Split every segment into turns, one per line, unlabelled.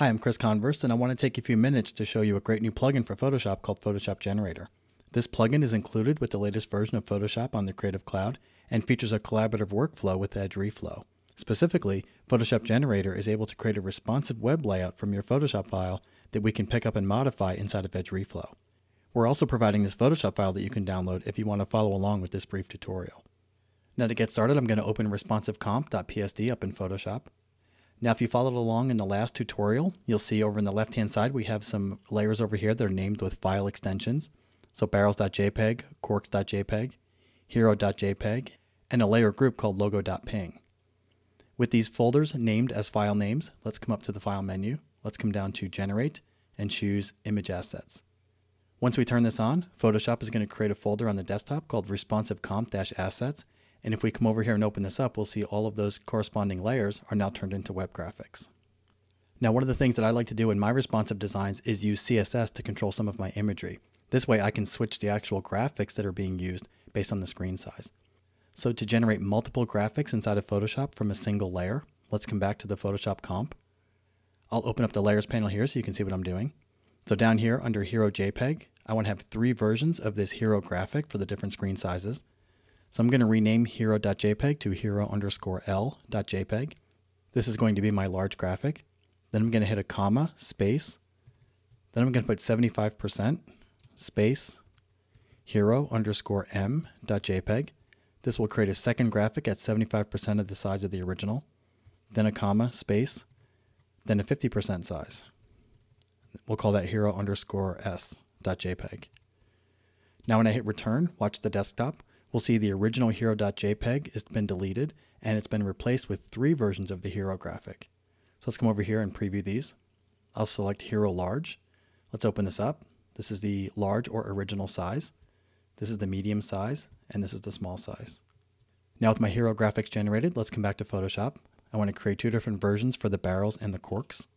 Hi, I'm Chris Converse, and I want to take a few minutes to show you a great new plugin for Photoshop called Photoshop Generator. This plugin is included with the latest version of Photoshop on the Creative Cloud and features a collaborative workflow with Edge Reflow. Specifically, Photoshop Generator is able to create a responsive web layout from your Photoshop file that we can pick up and modify inside of Edge Reflow. We're also providing this Photoshop file that you can download if you want to follow along with this brief tutorial. Now to get started, I'm going to open responsivecomp.psd up in Photoshop. Now, if you followed along in the last tutorial, you'll see over in the left-hand side, we have some layers over here that are named with file extensions. So barrels.jpg, corks.jpg, hero.jpg, and a layer group called logo.png. With these folders named as file names, let's come up to the File menu. Let's come down to Generate and choose Image Assets. Once we turn this on, Photoshop is going to create a folder on the desktop called responsivecomp-assets. And if we come over here and open this up, we'll see all of those corresponding layers are now turned into web graphics. Now, one of the things that I like to do in my responsive designs is use CSS to control some of my imagery. This way I can switch the actual graphics that are being used based on the screen size. So to generate multiple graphics inside of Photoshop from a single layer, let's come back to the Photoshop comp. I'll open up the layers panel here so you can see what I'm doing. So down here under Hero JPEG, I want to have 3 versions of this hero graphic for the different screen sizes. So I'm going to rename hero.jpg to hero_l.jpg. This is going to be my large graphic. Then I'm going to hit a comma, space. Then I'm going to put 75%, space, hero_m.jpg. This will create a second graphic at 75% of the size of the original. Then a comma, space, then a 50% size. We'll call that hero_s.jpg. Now when I hit return, watch the desktop. We'll see the original hero.jpg has been deleted and it's been replaced with 3 versions of the hero graphic. So let's come over here and preview these. I'll select hero large. Let's open this up. This is the large or original size. This is the medium size, and this is the small size. Now with my hero graphics generated, let's come back to Photoshop. I want to create 2 different versions for the barrels and the corks.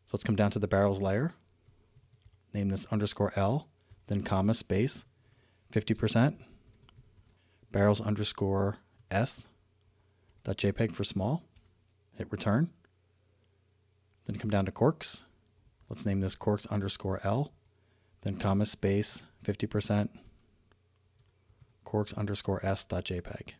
So let's come down to the barrels layer, name this _L, then comma, space, 50%. barrels_s.jpg for small, hit return, then come down to corks, let's name this corks_l, then comma, space, 50%, corks_s.jpg.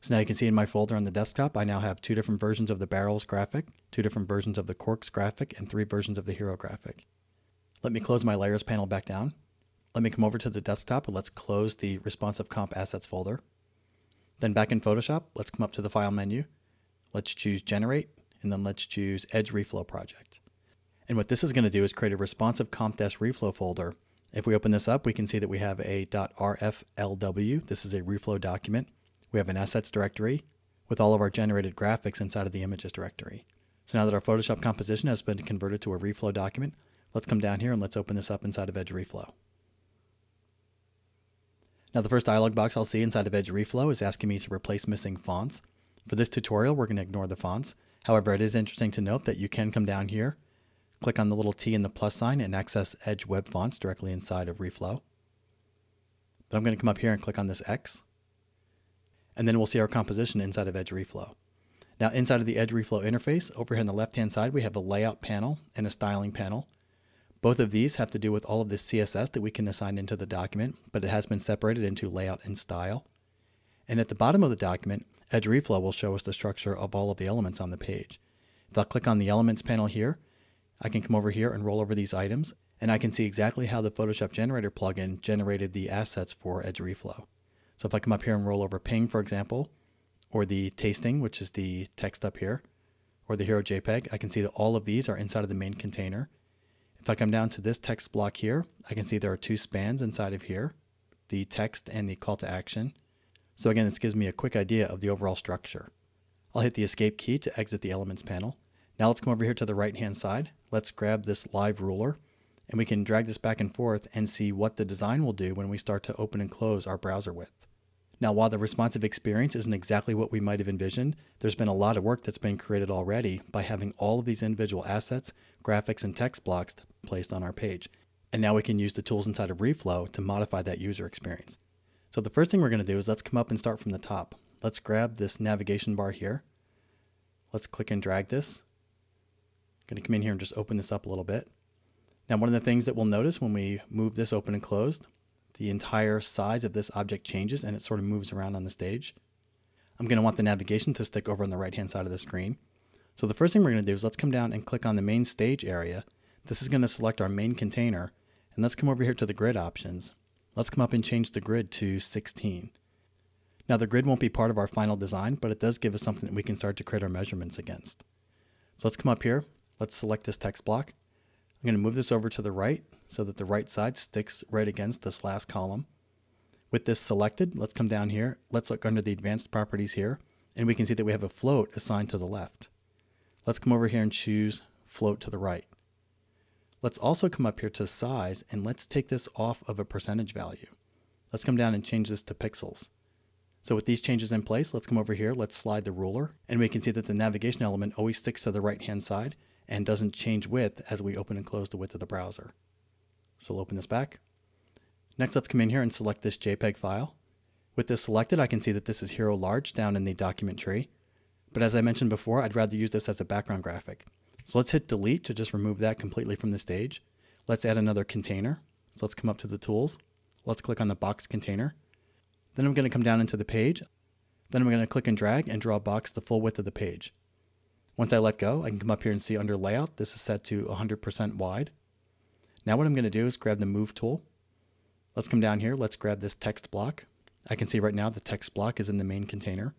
So now you can see in my folder on the desktop, I now have 2 different versions of the barrels graphic, 2 different versions of the corks graphic, and 3 versions of the hero graphic. Let me close my layers panel back down. Let me come over to the desktop and let's close the responsive comp assets folder. Then back in Photoshop, let's come up to the File menu. Let's choose Generate, and then let's choose Edge Reflow Project. And what this is going to do is create a responsive comp-reflow folder. If we open this up, we can see that we have a .rflw. This is a reflow document. We have an assets directory with all of our generated graphics inside of the images directory. So now that our Photoshop composition has been converted to a reflow document, let's come down here and let's open this up inside of Edge Reflow. Now the first dialog box I'll see inside of Edge Reflow is asking me to replace missing fonts. For this tutorial, we're going to ignore the fonts. However, it is interesting to note that you can come down here, click on the little T and the plus sign, and access Edge Web Fonts directly inside of Reflow. But I'm going to come up here and click on this X, and then we'll see our composition inside of Edge Reflow. Now inside of the Edge Reflow interface, over here on the left-hand side, we have a Layout panel and a Styling panel. Both of these have to do with all of this CSS that we can assign into the document, but it has been separated into layout and style. And at the bottom of the document, Edge Reflow will show us the structure of all of the elements on the page. If I click on the Elements panel here, I can come over here and roll over these items, and I can see exactly how the Photoshop Generator plugin generated the assets for Edge Reflow. So if I come up here and roll over Ping, for example, or the Tasting, which is the text up here, or the Hero JPEG, I can see that all of these are inside of the main container. If I come down to this text block here, I can see there are 2 spans inside of here, the text and the call to action. So again, this gives me a quick idea of the overall structure. I'll hit the Escape key to exit the Elements panel. Now let's come over here to the right-hand side. Let's grab this live ruler, and we can drag this back and forth and see what the design will do when we start to open and close our browser width. Now, while the responsive experience isn't exactly what we might have envisioned, there's been a lot of work that's been created already by having all of these individual assets, graphics, and text blocks placed on our page. And now we can use the tools inside of Reflow to modify that user experience. So the first thing we're going to do is let's come up and start from the top. Let's grab this navigation bar here. Let's click and drag this. going to come in here and just open this up a little bit. Now, one of the things that we'll notice when we move this open and closed, the entire size of this object changes and it sort of moves around on the stage. I'm going to want the navigation to stick over on the right-hand side of the screen. So the first thing we're going to do is let's come down and click on the main stage area. This is going to select our main container, and let's come over here to the grid options. Let's come up and change the grid to 16. Now the grid won't be part of our final design, but it does give us something that we can start to create our measurements against. So let's come up here, let's select this text block. I'm going to move this over to the right so that the right side sticks right against this last column. With this selected, let's come down here, let's look under the advanced properties here, and we can see that we have a float assigned to the left. Let's come over here and choose float to the right. Let's also come up here to size and let's take this off of a percentage value. Let's come down and change this to pixels. So with these changes in place, let's come over here, let's slide the ruler, and we can see that the navigation element always sticks to the right hand side and doesn't change width as we open and close the width of the browser. So we'll open this back. Next, let's come in here and select this JPEG file. With this selected, I can see that this is Hero Large down in the document tree. But as I mentioned before, I'd rather use this as a background graphic. So let's hit delete to just remove that completely from the stage. Let's add another container. So let's come up to the tools. Let's click on the box container. Then I'm going to come down into the page. Then I'm going to click and drag and draw a box the full width of the page. Once I let go, I can come up here and see under layout, this is set to 100% wide. Now what I'm going to do is grab the move tool. Let's come down here. Let's grab this text block. I can see right now the text block is in the main container.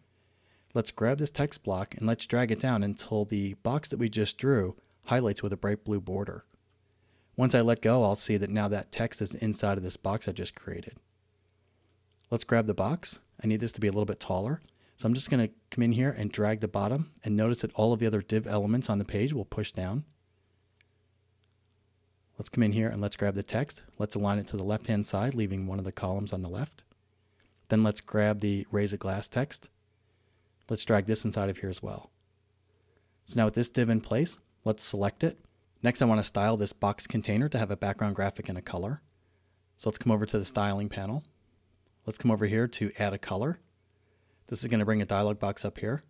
Let's grab this text block and let's drag it down until the box that we just drew highlights with a bright blue border. Once I let go, I'll see that now that text is inside of this box I just created. Let's grab the box. I need this to be a little bit taller. So I'm just going to come in here and drag the bottom and notice that all of the other div elements on the page will push down. Let's come in here and let's grab the text. Let's align it to the left-hand side, leaving one of the columns on the left. Then let's grab the raise a glass text. Let's drag this inside of here as well. So now with this div in place, let's select it. Next, I want to style this box container to have a background graphic and a color. So let's come over to the styling panel. Let's come over here to add a color. This is going to bring a dialog box up here.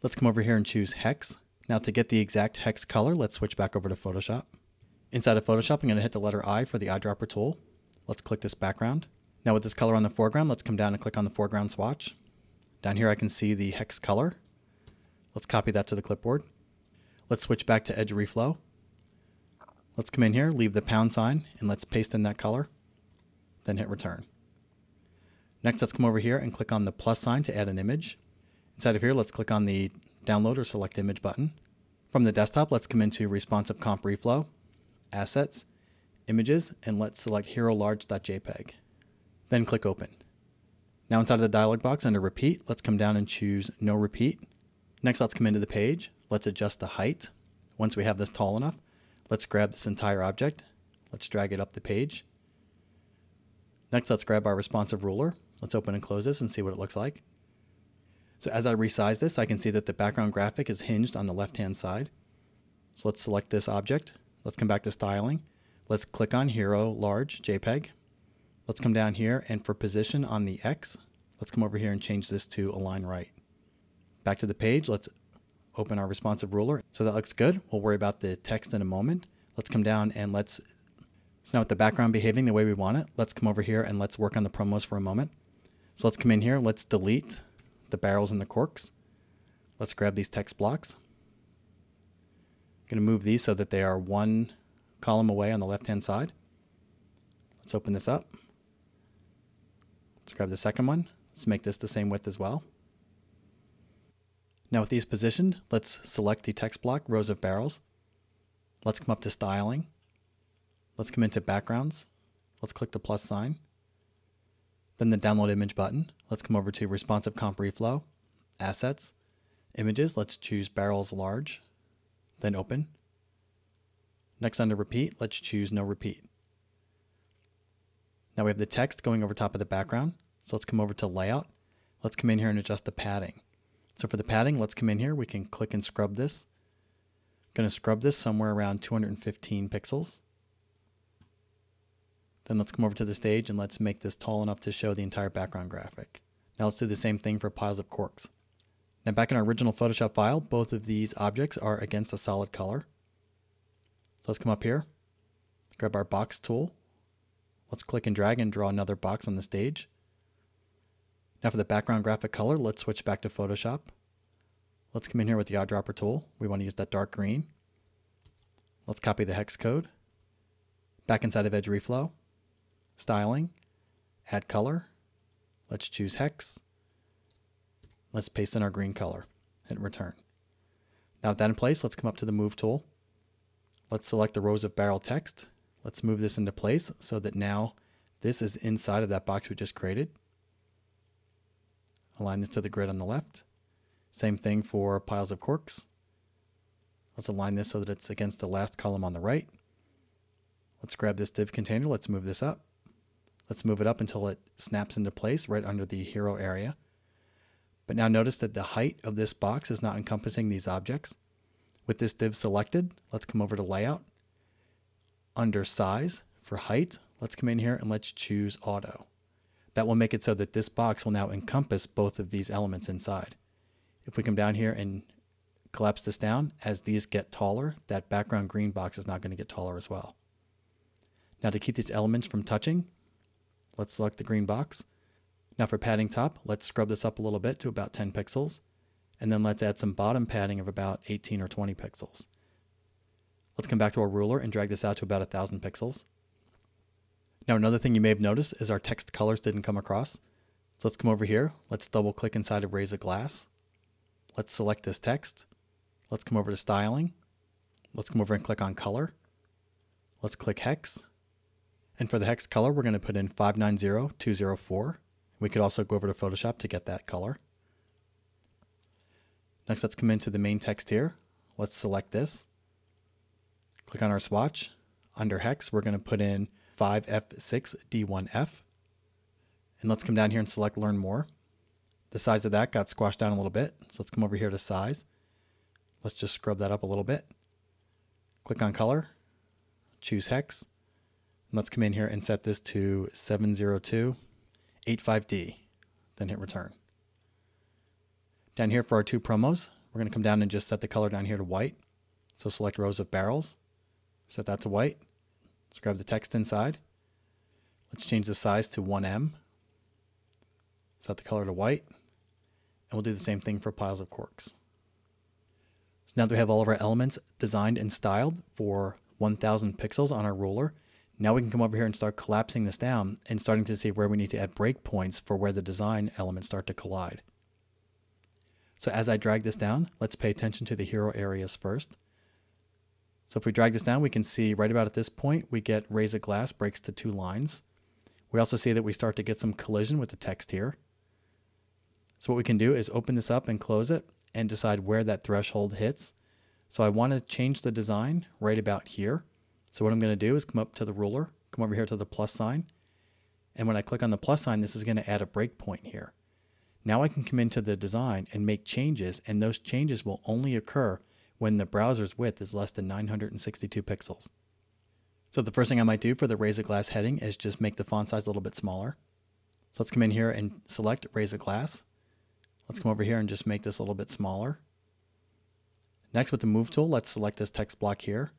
Let's come over here and choose hex. Now to get the exact hex color, let's switch back over to Photoshop. Inside of Photoshop, I'm going to hit the letter I for the eyedropper tool. Let's click this background. Now with this color on the foreground, let's come down and click on the foreground swatch. Down here I can see the hex color. Let's copy that to the clipboard. Let's switch back to edge reflow. Let's come in here, leave the pound sign, and let's paste in that color. Then hit return. Next, let's come over here and click on the plus sign to add an image. Inside of here, let's click on the download or select image button. From the desktop, let's come into responsive comp reflow, assets, images, and let's select herolarge.jpg. Then click open. Now inside of the dialog box under repeat, let's come down and choose no repeat. Next, let's come into the page. Let's adjust the height. Once we have this tall enough, let's grab this entire object. Let's drag it up the page. Next, let's grab our responsive ruler. Let's open and close this and see what it looks like. So as I resize this, I can see that the background graphic is hinged on the left-hand side. So let's select this object. Let's come back to styling. Let's click on Hero Large JPEG. Let's come down here, and for position on the X, let's come over here and change this to align right. Back to the page, let's open our responsive ruler. So that looks good. We'll worry about the text in a moment. Let's come down and so now with the background behaving the way we want it, let's come over here and let's work on the promos for a moment. So let's come in here, let's delete the barrels and the corks. Let's grab these text blocks. I'm going to move these so that they are one column away on the left-hand side. Let's open this up. Let's grab the second one. Let's make this the same width as well. Now with these positioned, let's select the text block, rows of barrels. Let's come up to styling. Let's come into backgrounds. Let's click the plus sign. Then the download image button. Let's come over to responsive comp reflow, assets, images. Let's choose barrels large, then open. Next under repeat, let's choose no repeat. Now we have the text going over top of the background. So let's come over to layout. Let's come in here and adjust the padding. So for the padding, let's come in here. We can click and scrub this. I'm going to scrub this somewhere around 215 pixels. Then let's come over to the stage and let's make this tall enough to show the entire background graphic. Now let's do the same thing for piles of corks. Now back in our original Photoshop file, both of these objects are against a solid color. let's come up here, grab our box tool. Let's click and drag and draw another box on the stage. Now for the background graphic color, let's switch back to Photoshop. Let's come in here with the eyedropper tool. We want to use that dark green. Let's copy the hex code. Back inside of Edge Reflow, Styling, Add Color. Let's choose Hex. Let's paste in our green color. Hit Return. Now with that in place, let's come up to the Move tool. Let's select the rows of barrel text. Let's move this into place so that now this is inside of that box we just created. Align this to the grid on the left. Same thing for piles of corks. Let's align this so that it's against the last column on the right. Let's grab this div container. Let's move this up. Let's move it up until it snaps into place right under the hero area. But now notice that the height of this box is not encompassing these objects. With this div selected, let's come over to Layout. Under Size, for height, let's come in here and let's choose Auto. That will make it so that this box will now encompass both of these elements inside. If we come down here and collapse this down, as these get taller, that background green box is not going to get taller as well. Now to keep these elements from touching, let's select the green box. Now for padding top, let's scrub this up a little bit to about 10 pixels. And then let's add some bottom padding of about 18 or 20 pixels. Let's come back to our ruler and drag this out to about 1,000 pixels. Now another thing you may have noticed is our text colors didn't come across. So let's come over here. Let's double click inside of Raise a Glass. Let's select this text. Let's come over to Styling. Let's come over and click on Color. Let's click Hex. And for the hex color, we're going to put in 590204. We could also go over to Photoshop to get that color. Next, let's come into the main text here. Let's select this. Click on our swatch. Under hex, we're going to put in 5F6D1F. And let's come down here and select Learn More. The size of that got squashed down a little bit. So let's come over here to Size. Let's just scrub that up a little bit. Click on Color. Choose Hex. And let's come in here and set this to 70285D. Then hit Return. Down here for our two promos, we're going to come down and just set the color down here to white. So select rows of barrels. Set that to white. Let's grab the text inside. Let's change the size to 1M. Set the color to white. And we'll do the same thing for piles of corks. So now that we have all of our elements designed and styled for 1000 pixels on our ruler, now we can come over here and start collapsing this down and starting to see where we need to add breakpoints for where the design elements start to collide. So as I drag this down, let's pay attention to the hero areas first. So if we drag this down, we can see right about at this point, we get Raise a Glass breaks to 2 lines. We also see that we start to get some collision with the text here. So what we can do is open this up and close it and decide where that threshold hits. So I want to change the design right about here. So what I'm going to do is come up to the ruler, come over here to the plus sign. And when I click on the plus sign, this is going to add a breakpoint here. Now I can come into the design and make changes, and those changes will only occur when the browser's width is less than 962 pixels. So the first thing I might do for the Raise a Glass heading is just make the font size a little bit smaller. So let's come in here and select Raise a Glass. Let's come over here and just make this a little bit smaller. Next, with the Move tool, let's select this text block here.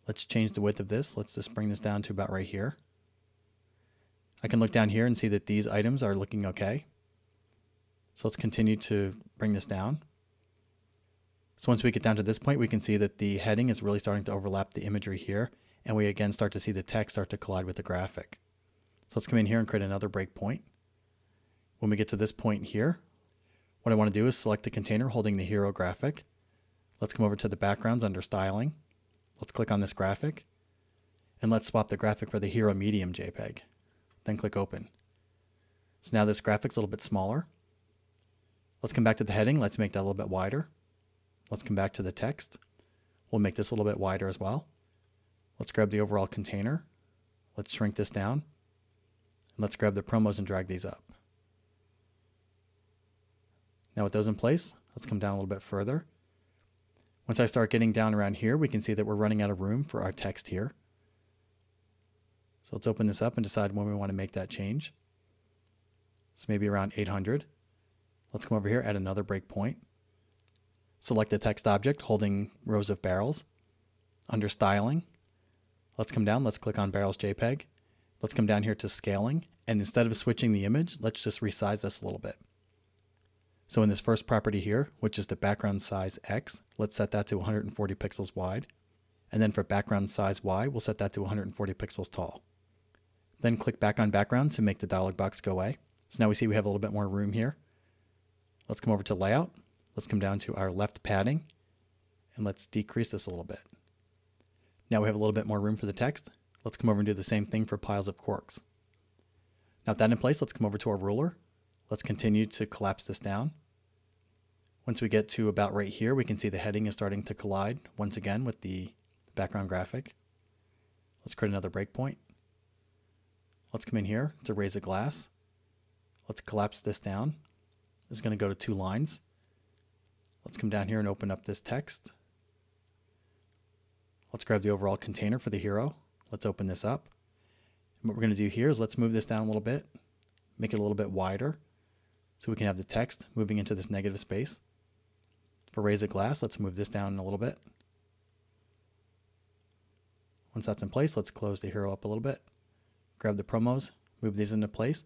Let's change the width of this. Let's just bring this down to about right here. I can look down here and see that these items are looking okay. So let's continue to bring this down. So once we get down to this point, we can see that the heading is really starting to overlap the imagery here, and we again start to see the text start to collide with the graphic. So let's come in here and create another breakpoint. When we get to this point here, what I want to do is select the container holding the hero graphic. Let's come over to the backgrounds under Styling. Let's click on this graphic, and let's swap the graphic for the hero medium JPEG. Then click Open. So now this graphic's a little bit smaller. Let's come back to the heading. Let's make that a little bit wider. Let's come back to the text. We'll make this a little bit wider as well. Let's grab the overall container. Let's shrink this down. And let's grab the promos and drag these up. Now with those in place, let's come down a little bit further. Once I start getting down around here, we can see that we're running out of room for our text here. So let's open this up and decide when we want to make that change. So maybe around 800. Let's come over here, add another breakpoint. Select the text object holding rows of barrels. Under Styling, let's come down, let's click on Barrels JPEG. Let's come down here to Scaling, and instead of switching the image, let's just resize this a little bit. So in this first property here, which is the background size X, let's set that to 140 pixels wide. And then for background size Y, we'll set that to 140 pixels tall. Then click back on background to make the dialog box go away. So now we see we have a little bit more room here. Let's come over to Layout. Let's come down to our left padding, and let's decrease this a little bit. Now we have a little bit more room for the text. Let's come over and do the same thing for piles of corks. Now with that in place, let's come over to our ruler. Let's continue to collapse this down. Once we get to about right here, we can see the heading is starting to collide once again with the background graphic. Let's create another breakpoint. Let's come in here to raise a glass. Let's collapse this down. This is going to go to 2 lines. Let's come down here and open up this text. Let's grab the overall container for the hero. Let's open this up. And what we're going to do here is let's move this down a little bit, make it a little bit wider so we can have the text moving into this negative space. For raise a glass, let's move this down a little bit. Once that's in place, let's close the hero up a little bit. Grab the promos, move these into place.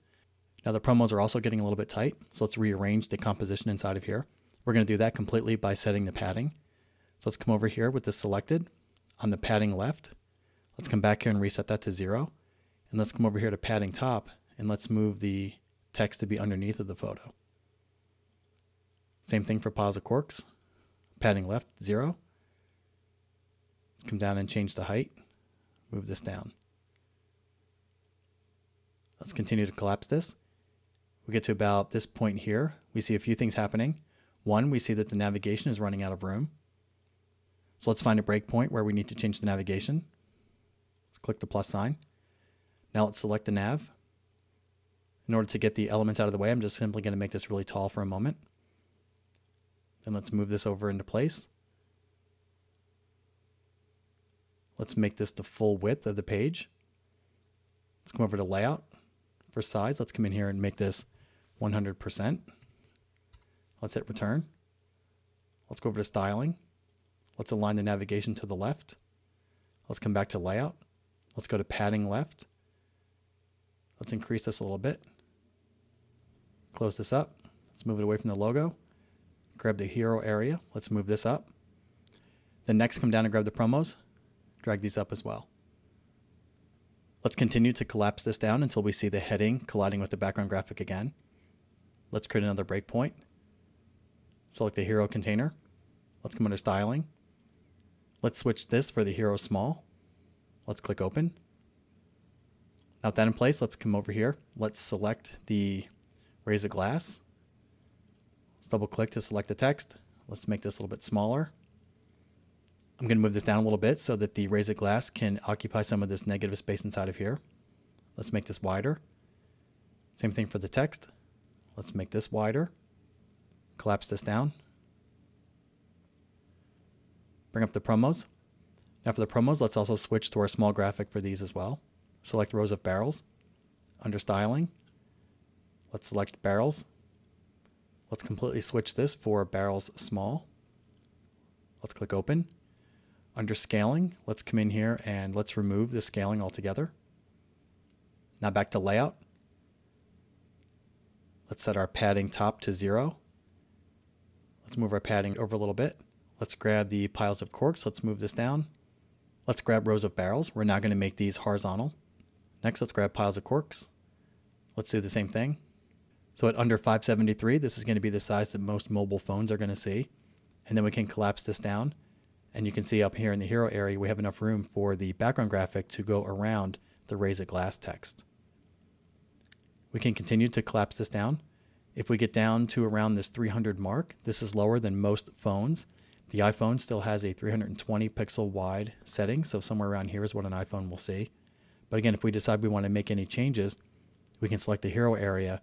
Now the promos are also getting a little bit tight, so let's rearrange the composition inside of here. We're going to do that completely by setting the padding. So let's come over here with this selected. On the padding left, let's come back here and reset that to 0. And let's come over here to padding top, and let's move the text to be underneath of the photo. Same thing for piles of corks. Padding left, 0. Come down and change the height. Move this down. Let's continue to collapse this. We get to about this point here. We see a few things happening. One, we see that the navigation is running out of room. So let's find a breakpoint where we need to change the navigation. Click the plus sign. Now let's select the nav. In order to get the elements out of the way, I'm just simply going to make this really tall for a moment. Then let's move this over into place. Let's make this the full width of the page. Let's come over to Layout. For size, let's come in here and make this 100%. Let's hit Return. Let's go over to Styling. Let's align the navigation to the left. Let's come back to Layout. Let's go to Padding Left. Let's increase this a little bit. Close this up. Let's move it away from the logo. Grab the hero area. Let's move this up. Then next, come down and grab the promos. Drag these up as well. Let's continue to collapse this down until we see the heading colliding with the background graphic again. Let's create another breakpoint. Select the hero container. Let's come under Styling. Let's switch this for the hero small. Let's click Open. Now with that in place, let's come over here. Let's select the raise a glass. Let's double click to select the text. Let's make this a little bit smaller. I'm going to move this down a little bit so that the raise a glass can occupy some of this negative space inside of here. Let's make this wider. Same thing for the text. Let's make this wider. Collapse this down. Bring up the promos. Now for the promos, let's also switch to our small graphic for these as well. Select rows of barrels. Under Styling, let's select barrels. Let's completely switch this for barrels small. Let's click Open. Under Scaling, let's come in here and let's remove the scaling altogether. Now back to Layout. Let's set our padding top to 0. Let's move our padding over a little bit. Let's grab the piles of corks. Let's move this down. Let's grab rows of barrels. We're now going to make these horizontal. Next, let's grab piles of corks. Let's do the same thing. So at under 573, this is going to be the size that most mobile phones are going to see. And then we can collapse this down. And you can see up here in the hero area, we have enough room for the background graphic to go around the raise a glass text. We can continue to collapse this down. If we get down to around this 300 mark, this is lower than most phones. The iPhone still has a 320 pixel wide setting, so somewhere around here is what an iPhone will see. But again, if we decide we want to make any changes, we can select the hero area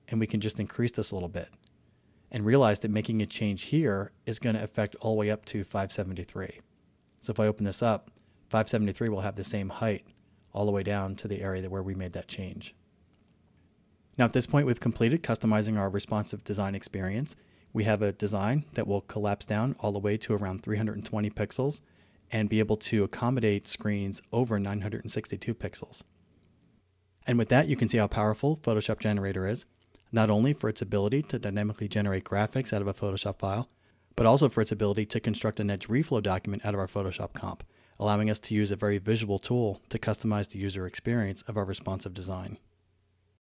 and we can just increase this a little bit. And realize that making a change here is going to affect all the way up to 573. So if I open this up, 573 will have the same height all the way down to the area where we made that change. Now at this point, we've completed customizing our responsive design experience. We have a design that will collapse down all the way to around 320 pixels and be able to accommodate screens over 962 pixels. And with that, you can see how powerful Photoshop Generator is, not only for its ability to dynamically generate graphics out of a Photoshop file, but also for its ability to construct an edge reflow document out of our Photoshop comp, allowing us to use a very visual tool to customize the user experience of our responsive design.